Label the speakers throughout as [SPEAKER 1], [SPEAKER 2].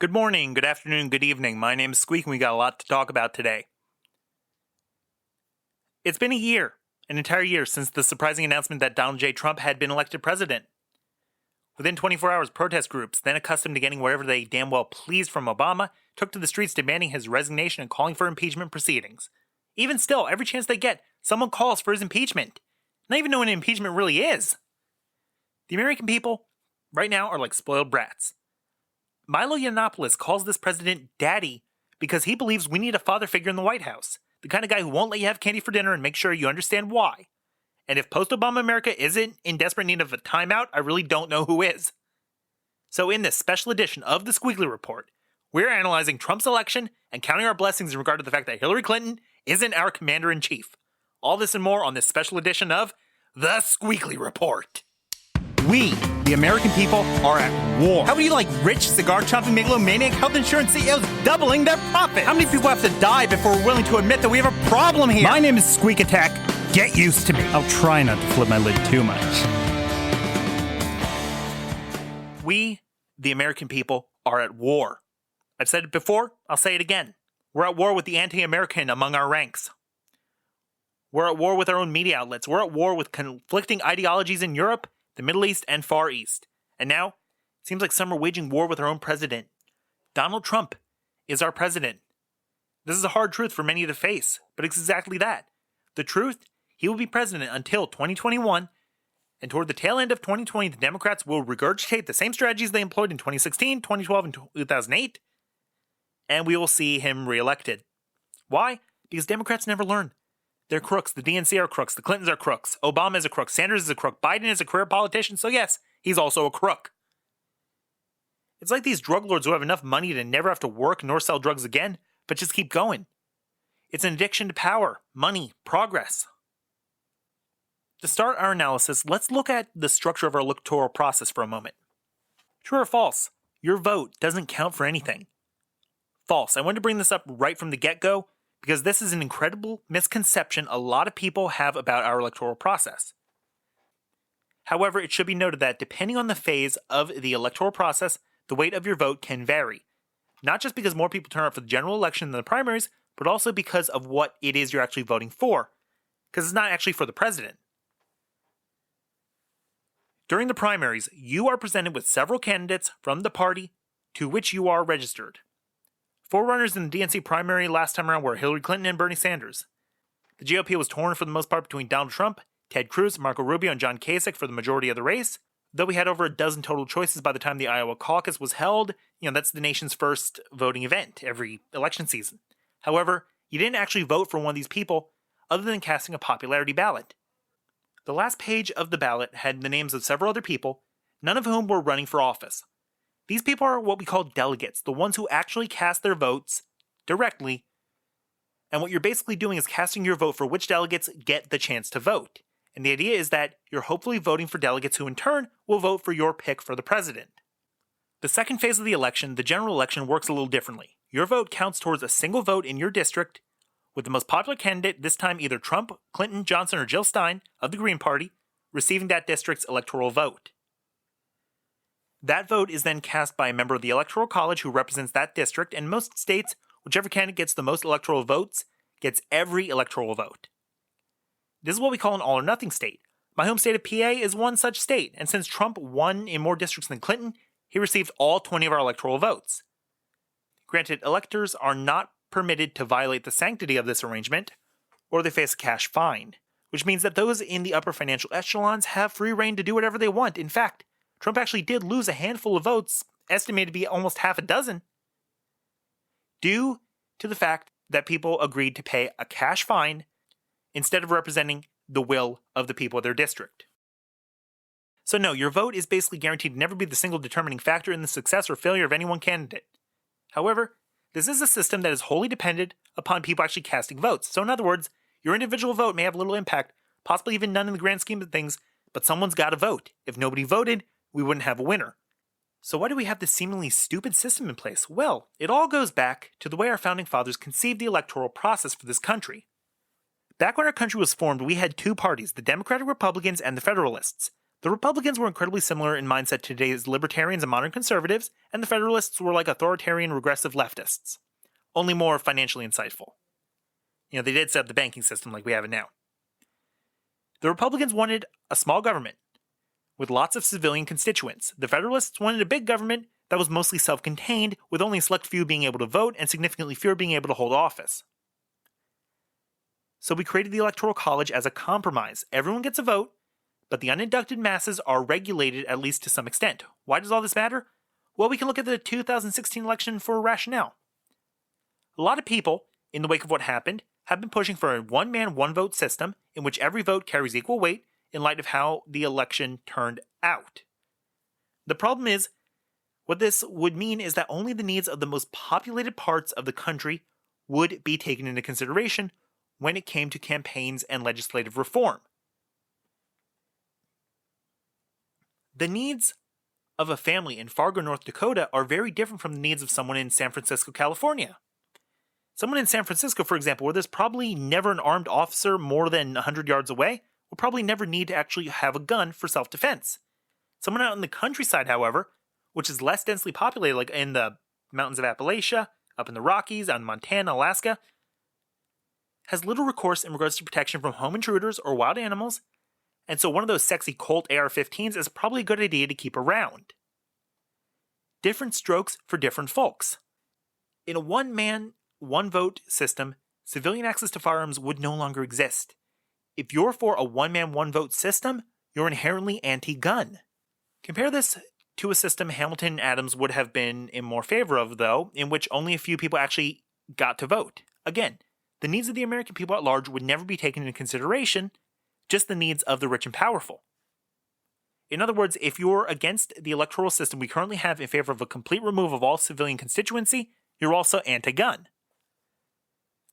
[SPEAKER 1] Good morning, good afternoon, good evening. My name is Squeak and we got a lot to talk about today. It's been a year, an entire year, since the surprising announcement that Donald J. Trump had been elected president. Within 24 hours, protest groups, then accustomed to getting wherever they damn well pleased from Obama, took to the streets demanding his resignation and calling for impeachment proceedings. Even still, every chance they get, someone calls for his impeachment. Not even knowing what impeachment really is. The American people, right now, are like spoiled brats. Milo Yiannopoulos calls this president Daddy because he believes we need a father figure in the White House. The kind of guy who won't let you have candy for dinner and make sure you understand why. And if post-Obama America isn't in desperate need of a timeout, I really don't know who is. So in this special edition of the Squeakly Report, we're analyzing Trump's election and counting our blessings in regard to the fact that Hillary Clinton isn't our commander-in-chief. All this and more on this special edition of the Squeakly Report. We, the American people, are at war. How many rich cigar-chomping megalomaniac health insurance CEOs doubling their profits? How many people have to die before we're willing to admit that we have a problem here? My name is Squeak Attack. Get used to me. I'll try not to flip my lid too much. We, the American people, are at war. I've said it before, I'll say it again. We're at war with the anti-American among our ranks. We're at war with our own media outlets. We're at war with conflicting ideologies in Europe, the Middle East, and Far East. And now, it seems like some are waging war with our own president. Donald Trump is our president. This is a hard truth for many to face, but it's exactly that. The truth, he will be president until 2021, and toward the tail end of 2020, the Democrats will regurgitate the same strategies they employed in 2016, 2012, and 2008, and we will see him reelected. Why? Because Democrats never learn. They're crooks. The DNC are crooks. The Clintons are crooks. Obama is a crook. Sanders is a crook. Biden is a career politician, so yes, he's also a crook. It's like these drug lords who have enough money to never have to work nor sell drugs again, but just keep going. It's an addiction to power, money, progress. To start our analysis, let's look at the structure of our electoral process for a moment. True or false? Your vote doesn't count for anything. False. I wanted to bring this up right from the get-go, because this is an incredible misconception a lot of people have about our electoral process. However, it should be noted that depending on the phase of the electoral process, the weight of your vote can vary. Not just because more people turn out for the general election than the primaries, but also because of what it is you're actually voting for. Because it's not actually for the president. During the primaries, you are presented with several candidates from the party to which you are registered. Forerunners in the DNC primary last time around were Hillary Clinton and Bernie Sanders. The GOP was torn for the most part between Donald Trump, Ted Cruz, Marco Rubio, and John Kasich for the majority of the race. Though we had over a dozen total choices by the time the Iowa caucus was held, that's the nation's first voting event every election season. However, you didn't actually vote for one of these people other than casting a popularity ballot. The last page of the ballot had the names of several other people, none of whom were running for office. These people are what we call delegates, the ones who actually cast their votes directly. And what you're basically doing is casting your vote for which delegates get the chance to vote. And the idea is that you're hopefully voting for delegates who in turn will vote for your pick for the president. The second phase of the election, the general election, works a little differently. Your vote counts towards a single vote in your district, with the most popular candidate, this time either Trump, Clinton, Johnson, or Jill Stein of the Green Party, receiving that district's electoral vote. That vote is then cast by a member of the Electoral College who represents that district, and in most states, whichever candidate gets the most electoral votes gets every electoral vote. This is what we call an all-or-nothing state. My home state of PA is one such state, and since Trump won in more districts than Clinton, he received all 20 of our electoral votes. Granted, electors are not permitted to violate the sanctity of this arrangement, or they face a cash fine, which means that those in the upper financial echelons have free reign to do whatever they want. In fact, Trump actually did lose a handful of votes, estimated to be almost half a dozen, due to the fact that people agreed to pay a cash fine instead of representing the will of the people of their district. So no, your vote is basically guaranteed to never be the single determining factor in the success or failure of any one candidate. However, this is a system that is wholly dependent upon people actually casting votes. So in other words, your individual vote may have little impact, possibly even none in the grand scheme of things, but someone's got to vote. If nobody voted, we wouldn't have a winner. So why do we have this seemingly stupid system in place? Well, it all goes back to the way our founding fathers conceived the electoral process for this country. Back when our country was formed, we had two parties, the Democratic Republicans and the Federalists. The Republicans were incredibly similar in mindset to today's libertarians and modern conservatives, and the Federalists were like authoritarian regressive leftists, only more financially insightful. They did set up the banking system like we have it now. The Republicans wanted a small government with lots of civilian constituents. The Federalists wanted a big government that was mostly self-contained, with only a select few being able to vote and significantly fewer being able to hold office. So we created the Electoral College as a compromise. Everyone gets a vote, but the uninducted masses are regulated at least to some extent. Why does all this matter? Well, we can look at the 2016 election for a rationale. A lot of people, in the wake of what happened, have been pushing for a one-man, one-vote system in which every vote carries equal weight in light of how the election turned out. The problem is, what this would mean is that only the needs of the most populated parts of the country would be taken into consideration when it came to campaigns and legislative reform. The needs of a family in Fargo, North Dakota are very different from the needs of someone in San Francisco, California. Someone in San Francisco, for example, where there's probably never an armed officer more than 100 yards away, will probably never need to actually have a gun for self-defense. Someone out in the countryside, however, which is less densely populated, like in the mountains of Appalachia, up in the Rockies, out in Montana, Alaska, has little recourse in regards to protection from home intruders or wild animals, and so one of those sexy Colt AR-15s is probably a good idea to keep around. Different strokes for different folks. In a one-man, one-vote system, civilian access to firearms would no longer exist. If you're for a one-man, one-vote system, you're inherently anti-gun. Compare this to a system Hamilton and Adams would have been in more favor of, though, in which only a few people actually got to vote. Again, the needs of the American people at large would never be taken into consideration, just the needs of the rich and powerful. In other words, if you're against the electoral system we currently have in favor of a complete removal of all civilian constituency, you're also anti-gun.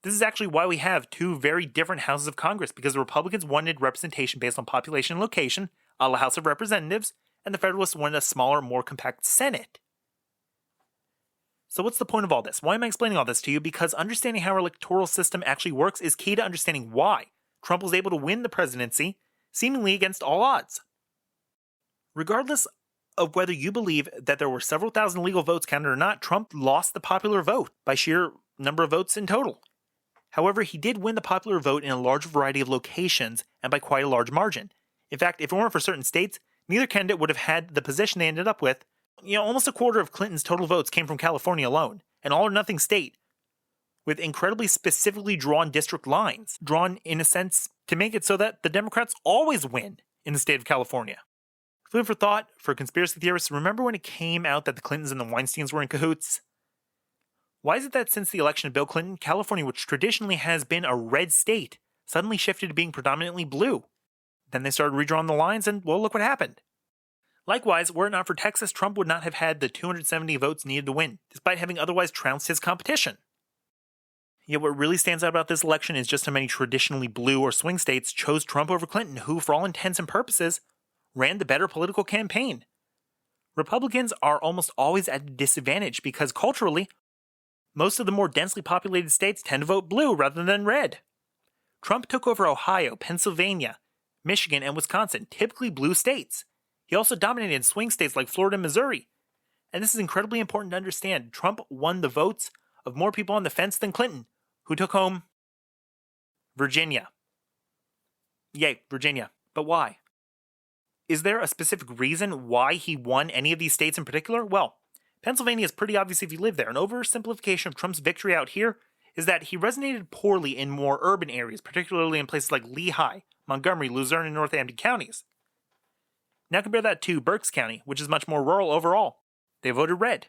[SPEAKER 1] This is actually why we have two very different houses of Congress, because the Republicans wanted representation based on population and location, a la House of Representatives, and the Federalists wanted a smaller, more compact Senate. So what's the point of all this? Why am I explaining all this to you? Because understanding how our electoral system actually works is key to understanding why Trump was able to win the presidency, seemingly against all odds. Regardless of whether you believe that there were several thousand legal votes counted or not, Trump lost the popular vote by sheer number of votes in total. However, he did win the popular vote in a large variety of locations and by quite a large margin. In fact, if it weren't for certain states, neither candidate would have had the position they ended up with. Almost a quarter of Clinton's total votes came from California alone, an all-or-nothing state, with incredibly specifically drawn district lines, drawn in a sense to make it so that the Democrats always win in the state of California. Food for thought for conspiracy theorists, remember when it came out that the Clintons and the Weinsteins were in cahoots? Why is it that since the election of Bill Clinton, California, which traditionally has been a red state, suddenly shifted to being predominantly blue? Then they started redrawing the lines and, well, look what happened. Likewise, were it not for Texas, Trump would not have had the 270 votes needed to win, despite having otherwise trounced his competition. Yet what really stands out about this election is just how many traditionally blue or swing states chose Trump over Clinton, who, for all intents and purposes, ran the better political campaign. Republicans are almost always at a disadvantage because culturally, most of the more densely populated states tend to vote blue rather than red. Trump took over Ohio, Pennsylvania, Michigan, and Wisconsin, typically blue states. He also dominated swing states like Florida and Missouri. And this is incredibly important to understand. Trump won the votes of more people on the fence than Clinton, who took home Virginia. Yay, Virginia. But why? Is there a specific reason why he won any of these states in particular? Well, Pennsylvania is pretty obvious if you live there. An oversimplification of Trump's victory out here is that he resonated poorly in more urban areas, particularly in places like Lehigh, Montgomery, Luzerne, and Northampton counties. Now compare that to Berks County, which is much more rural overall. They voted red.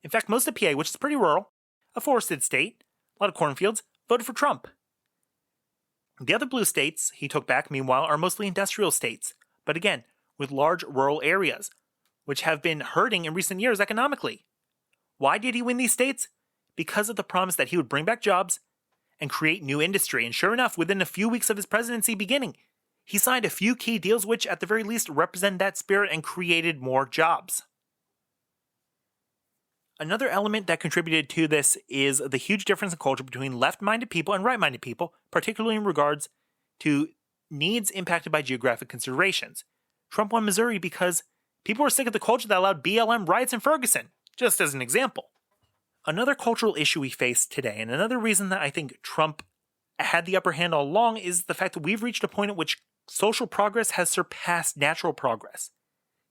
[SPEAKER 1] In fact, most of PA, which is pretty rural, a forested state, a lot of cornfields, voted for Trump. The other blue states he took back, meanwhile, are mostly industrial states, but again, with large rural areas, which have been hurting in recent years economically. Why did he win these states? Because of the promise that he would bring back jobs and create new industry. And sure enough, within a few weeks of his presidency beginning, he signed a few key deals which at the very least represent that spirit and created more jobs. Another element that contributed to this is the huge difference in culture between left-minded people and right-minded people, particularly in regards to needs impacted by geographic considerations. Trump won Missouri because people were sick of the culture that allowed BLM riots in Ferguson, just as an example. Another cultural issue we face today, and another reason that I think Trump had the upper hand all along, is the fact that we've reached a point at which social progress has surpassed natural progress.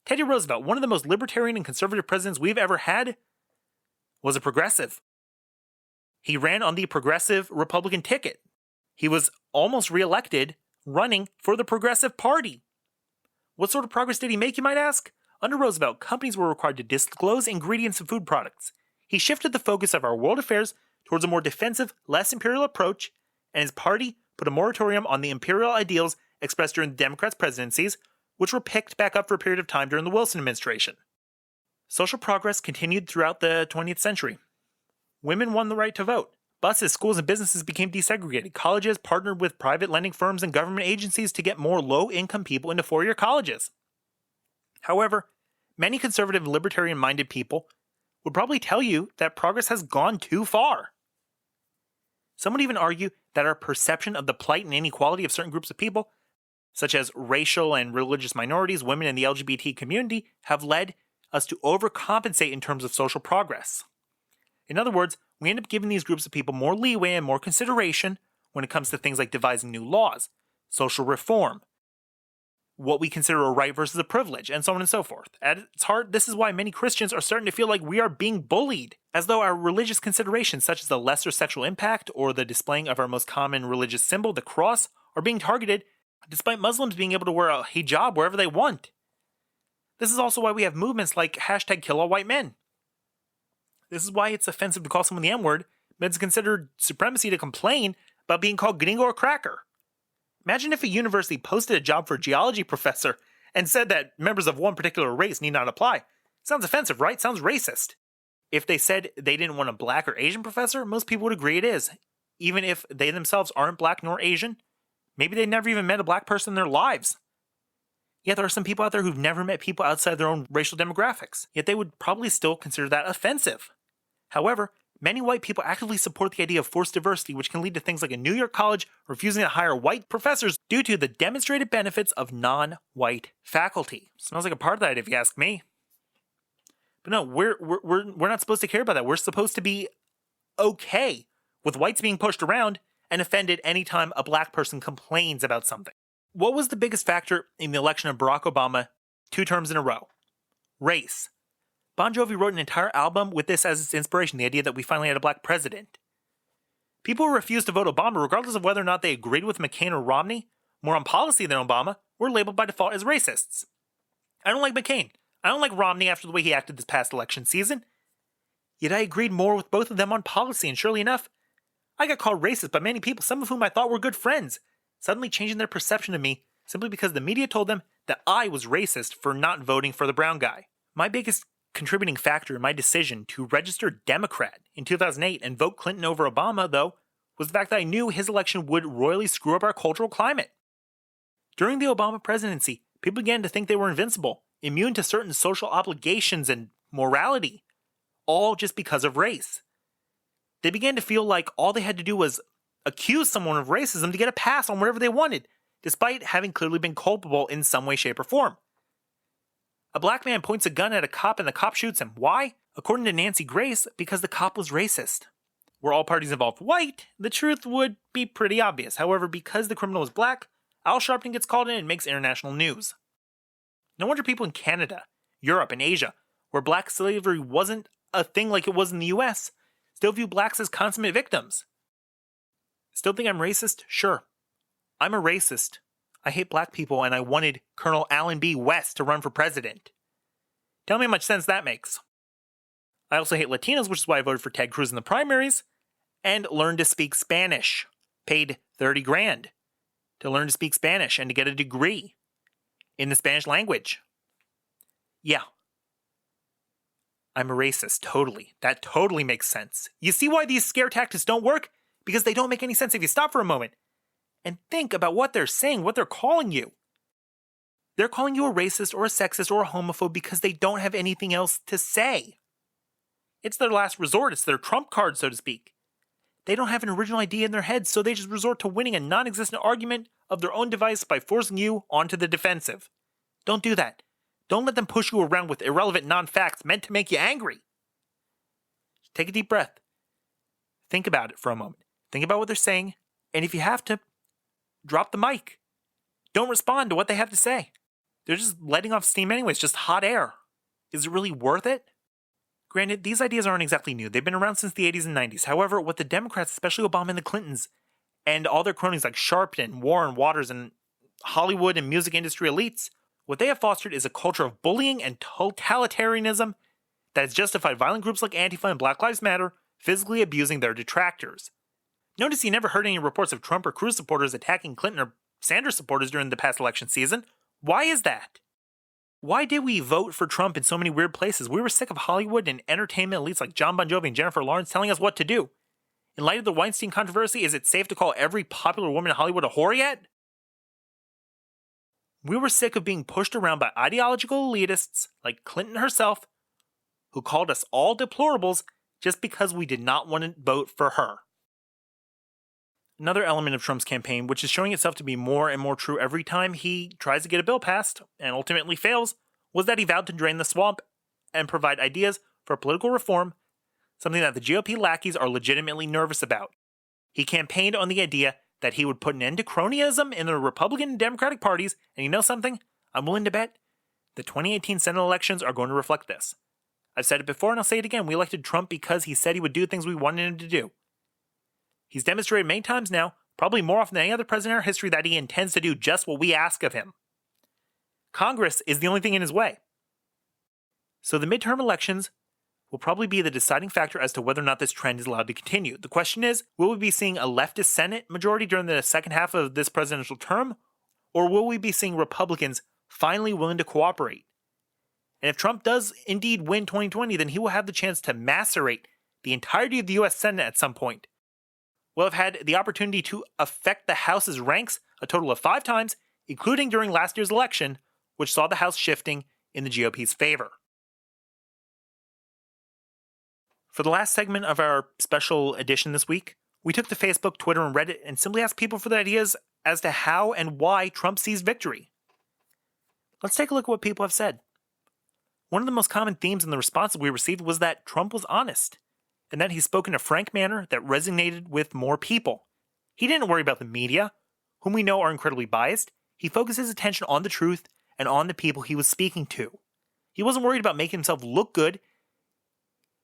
[SPEAKER 1] Teddy Roosevelt, one of the most libertarian and conservative presidents we've ever had, was a progressive. He ran on the progressive Republican ticket. He was almost reelected running for the Progressive Party. What sort of progress did he make, you might ask? Under Roosevelt, companies were required to disclose ingredients of food products. He shifted the focus of our world affairs towards a more defensive, less imperial approach, and his party put a moratorium on the imperial ideals expressed during the Democrats' presidencies, which were picked back up for a period of time during the Wilson administration. Social progress continued throughout the 20th century. Women won the right to vote. Buses, schools, and businesses became desegregated. Colleges partnered with private lending firms and government agencies to get more low-income people into four-year colleges. However, many conservative and libertarian-minded people would probably tell you that progress has gone too far. Some would even argue that our perception of the plight and inequality of certain groups of people, such as racial and religious minorities, women, and the LGBT community, have led us to overcompensate in terms of social progress. In other words, we end up giving these groups of people more leeway and more consideration when it comes to things like devising new laws, social reform, what we consider a right versus a privilege, and so on and so forth. At its heart, this is why many Christians are starting to feel like we are being bullied, as though our religious considerations, such as the lesser sexual impact or the displaying of our most common religious symbol, the cross, are being targeted, despite Muslims being able to wear a hijab wherever they want. This is also why we have movements like #KillAllWhiteMen. This is why it's offensive to call someone the N-word, but it's considered supremacy to complain about being called gringo or cracker. Imagine if a university posted a job for a geology professor and said that members of one particular race need not apply. Sounds offensive, right? Sounds racist. If they said they didn't want a black or Asian professor, most people would agree it is. Even if they themselves aren't black nor Asian, maybe they never even met a black person in their lives. Yet there are some people out there who've never met people outside their own racial demographics, yet they would probably still consider that offensive. However, many white people actively support the idea of forced diversity, which can lead to things like a New York college refusing to hire white professors due to the demonstrated benefits of non-white faculty. Smells like apartheid if you ask me. But no, we're not supposed to care about that. We're supposed to be okay with whites being pushed around and offended anytime a black person complains about something. What was the biggest factor in the election of Barack Obama 2 terms in a row? Race. Bon Jovi wrote an entire album with this as its inspiration, the idea that we finally had a black president. People who refused to vote Obama, regardless of whether or not they agreed with McCain or Romney, more on policy than Obama, were labeled by default as racists. I don't like McCain. I don't like Romney after the way he acted this past election season. Yet I agreed more with both of them on policy, and surely enough, I got called racist by many people, some of whom I thought were good friends, suddenly changing their perception of me simply because the media told them that I was racist for not voting for the brown guy. My biggest contributing factor in my decision to register Democrat in 2008 and vote Clinton over Obama, though, was the fact that I knew his election would royally screw up our cultural climate. During the Obama presidency, people began to think they were invincible, immune to certain social obligations and morality, all just because of race. They began to feel like all they had to do was accuse someone of racism to get a pass on whatever they wanted, despite having clearly been culpable in some way, shape, or form. A black man points a gun at a cop and the cop shoots him. Why? According to Nancy Grace, because the cop was racist. Were all parties involved white, the truth would be pretty obvious. However, because the criminal was black, Al Sharpton gets called in and makes international news. No wonder people in Canada, Europe, and Asia, where black slavery wasn't a thing like it was in the US, still view blacks as consummate victims. Still think I'm racist? Sure. I'm a racist. I hate black people, and I wanted Colonel Allen B. West to run for president. Tell me how much sense that makes. I also hate Latinos, which is why I voted for Ted Cruz in the primaries, and learned to speak Spanish. Paid $30,000 to learn to speak Spanish and to get a degree in the Spanish language. Yeah. I'm a racist, totally. That totally makes sense. You see why these scare tactics don't work? Because they don't make any sense if you stop for a moment and think about what they're saying, what they're calling you. They're calling you a racist or a sexist or a homophobe because they don't have anything else to say. It's their last resort. It's their trump card, so to speak. They don't have an original idea in their heads, so they just resort to winning a non-existent argument of their own device by forcing you onto the defensive. Don't do that. Don't let them push you around with irrelevant non-facts meant to make you angry. Take a deep breath. Think about it for a moment. Think about what they're saying, and if you have to, drop the mic. Don't respond to what they have to say. They're just letting off steam anyway. It's just hot air. Is it really worth it? Granted, these ideas aren't exactly new. They've been around since the 80s and 90s. However, what the Democrats, especially Obama and the Clintons, and all their cronies like Sharpton, Warren, Waters, and Hollywood and music industry elites, what they have fostered is a culture of bullying and totalitarianism that has justified violent groups like Antifa and Black Lives Matter physically abusing their detractors. Notice you never heard any reports of Trump or Cruz supporters attacking Clinton or Sanders supporters during the past election season. Why is that? Why did we vote for Trump in so many weird places? We were sick of Hollywood and entertainment elites like John Bon Jovi and Jennifer Lawrence telling us what to do. In light of the Weinstein controversy, is it safe to call every popular woman in Hollywood a whore yet? We were sick of being pushed around by ideological elitists like Clinton herself, who called us all deplorables just because we did not want to vote for her. Another element of Trump's campaign, which is showing itself to be more and more true every time he tries to get a bill passed and ultimately fails, was that he vowed to drain the swamp and provide ideas for political reform, something that the GOP lackeys are legitimately nervous about. He campaigned on the idea that he would put an end to cronyism in the Republican and Democratic parties, and you know something? I'm willing to bet the 2018 Senate elections are going to reflect this. I've said it before and I'll say it again. We elected Trump because he said he would do things we wanted him to do. He's demonstrated many times now, probably more often than any other president in our history, that he intends to do just what we ask of him. Congress is the only thing in his way. So the midterm elections will probably be the deciding factor as to whether or not this trend is allowed to continue. The question is, will we be seeing a leftist Senate majority during the second half of this presidential term, or will we be seeing Republicans finally willing to cooperate? And if Trump does indeed win 2020, then he will have the chance to macerate the entirety of the U.S. Senate at some point. We'll have had the opportunity to affect the House's ranks a total of 5 times, including during last year's election, which saw the House shifting in the GOP's favor. For the last segment of our special edition this week, we took to Facebook, Twitter, and Reddit and simply asked people for their ideas as to how and why Trump sees victory. Let's take a look at what people have said. One of the most common themes in the responses we received was that Trump was honest, and that he spoke in a frank manner that resonated with more people. He didn't worry about the media, whom we know are incredibly biased. He focused his attention on the truth and on the people he was speaking to. He wasn't worried about making himself look good.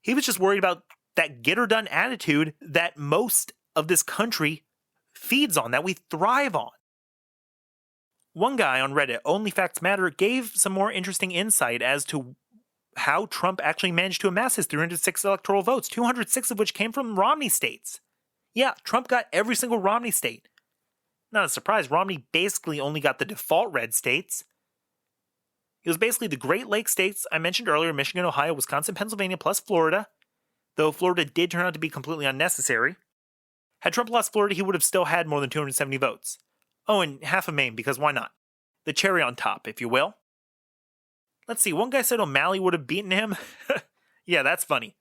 [SPEAKER 1] He was just worried about that get-her-done attitude that most of this country feeds on, that we thrive on. One guy on Reddit, Only Facts Matter, gave some more interesting insight as to how Trump actually managed to amass his 306 electoral votes, 206 of which came from Romney states. Yeah, Trump got every single Romney state. Not a surprise, Romney basically only got the default red states. It was basically the Great Lakes states I mentioned earlier, Michigan, Ohio, Wisconsin, Pennsylvania, plus Florida, though Florida did turn out to be completely unnecessary. Had Trump lost Florida, he would have still had more than 270 votes. Oh, and half of Maine, because why not? The cherry on top, if you will. Let's see, one guy said O'Malley would have beaten him. Yeah, that's funny.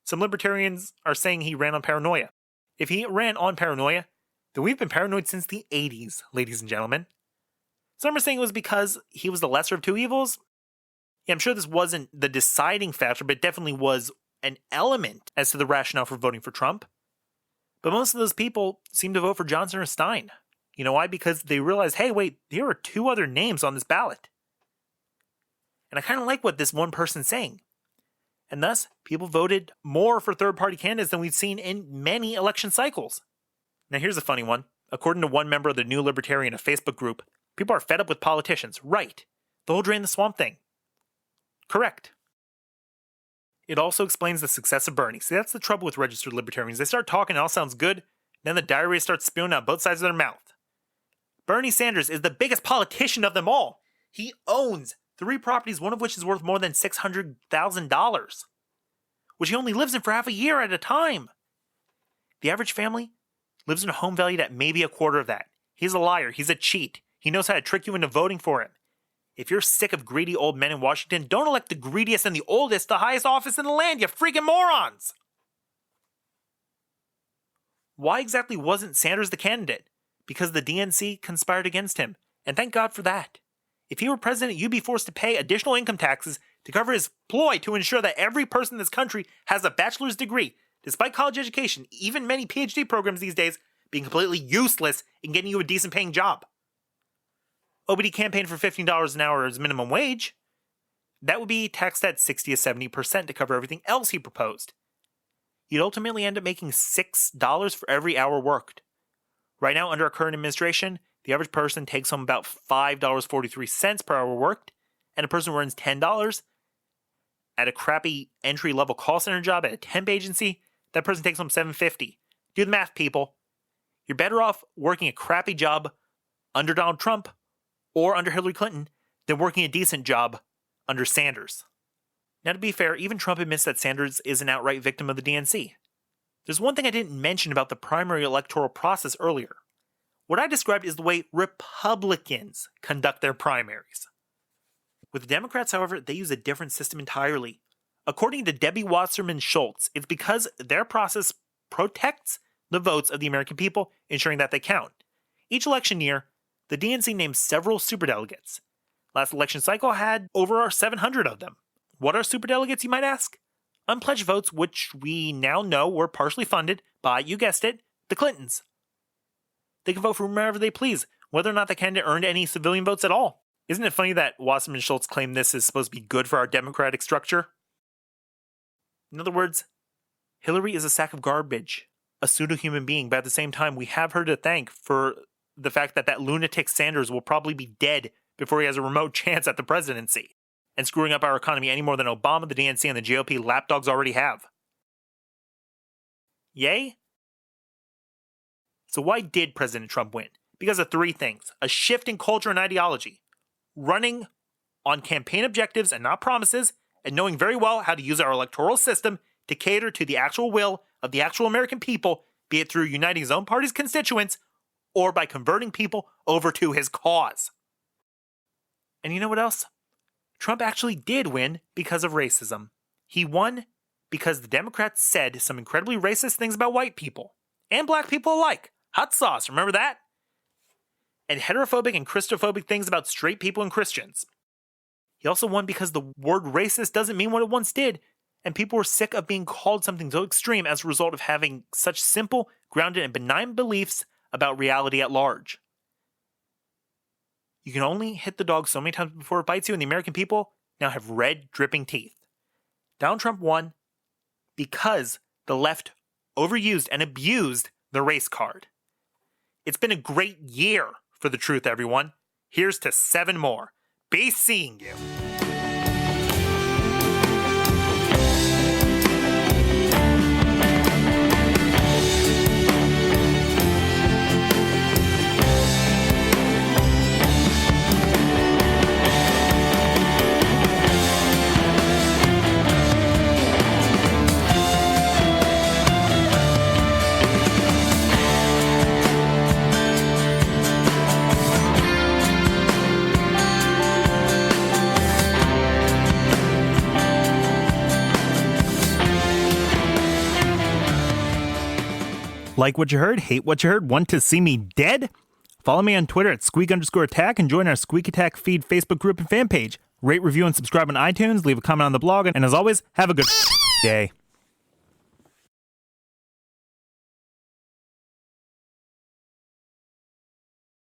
[SPEAKER 1] Some libertarians are saying he ran on paranoia. If he ran on paranoia, then we've been paranoid since the 80s, ladies and gentlemen. Some are saying it was because he was the lesser of two evils. Yeah, I'm sure this wasn't the deciding factor, but it definitely was an element as to the rationale for voting for Trump. But most of those people seem to vote for Johnson or Stein. You know why? Because they realized, hey, wait, there are 2 other names on this ballot. And I kind of like what this one person's saying. And thus, people voted more for third-party candidates than we've seen in many election cycles. Now here's a funny one. According to one member of the New Libertarian, a Facebook group, people are fed up with politicians. Right. The whole drain the swamp thing. Correct. It also explains the success of Bernie. See, that's the trouble with registered libertarians. They start talking, it all sounds good, then the diarrhea starts spewing out both sides of their mouth. Bernie Sanders is the biggest politician of them all. He owns 3 properties, one of which is worth more than $600,000, which he only lives in for half a year at a time. The average family lives in a home valued at maybe a quarter of that. He's a liar. He's a cheat. He knows how to trick you into voting for him. If you're sick of greedy old men in Washington, don't elect the greediest and the oldest, the highest office in the land, you freaking morons! Why exactly wasn't Sanders the candidate? Because the DNC conspired against him, and thank God for that. If he were president, you'd be forced to pay additional income taxes to cover his ploy to ensure that every person in this country has a bachelor's degree, despite college education, even many PhD programs these days being completely useless in getting you a decent paying job. OBD campaigned for $15 an hour as minimum wage. That would be taxed at 60 to 70% to cover everything else he proposed. You'd ultimately end up making $6 for every hour worked. Right now, under our current administration, the average person takes home about $5.43 per hour worked, and a person who earns $10 at a crappy entry-level call center job at a temp agency, that person takes home $7.50. Do the math, people. You're better off working a crappy job under Donald Trump or under Hillary Clinton than working a decent job under Sanders. Now, to be fair, even Trump admits that Sanders is an outright victim of the DNC. There's one thing I didn't mention about the primary electoral process earlier. What I described is the way Republicans conduct their primaries. With the Democrats, however, they use a different system entirely. According to Debbie Wasserman Schultz, it's because their process protects the votes of the American people, ensuring that they count. Each election year, the DNC names several superdelegates. Last election cycle had over 700 of them. What are superdelegates, you might ask? Unpledged votes, which we now know were partially funded by, you guessed it, the Clintons. They can vote for whomever they please, whether or not the candidate earned any civilian votes at all. Isn't it funny that Wasserman Schultz claimed this is supposed to be good for our democratic structure? In other words, Hillary is a sack of garbage, a pseudo-human being, but at the same time, we have her to thank for the fact that that lunatic Sanders will probably be dead before he has a remote chance at the presidency, and screwing up our economy any more than Obama, the DNC, and the GOP lapdogs already have. Yay? So why did President Trump win? Because of three things: a shift in culture and ideology, running on campaign objectives and not promises, and knowing very well how to use our electoral system to cater to the actual will of the actual American people, be it through uniting his own party's constituents or by converting people over to his cause. And you know what else? Trump actually did win because of racism. He won because the Democrats said some incredibly racist things about white people and black people alike. Hot sauce, remember that? And heterophobic and Christophobic things about straight people and Christians. He also won because the word racist doesn't mean what it once did, and people were sick of being called something so extreme as a result of having such simple, grounded, and benign beliefs about reality at large. You can only hit the dog so many times before it bites you, and the American people now have red, dripping teeth. Donald Trump won because the left overused and abused the race card. It's been a great year for the truth, everyone. Here's to 7 more. Be seeing you. Like what you heard? Hate what you heard? Want to see me dead? Follow me on Twitter at Squeak_Attack and join our Squeak Attack feed Facebook group and fan page. Rate, review, and subscribe on iTunes. Leave a comment on the blog. And as always, have a good day.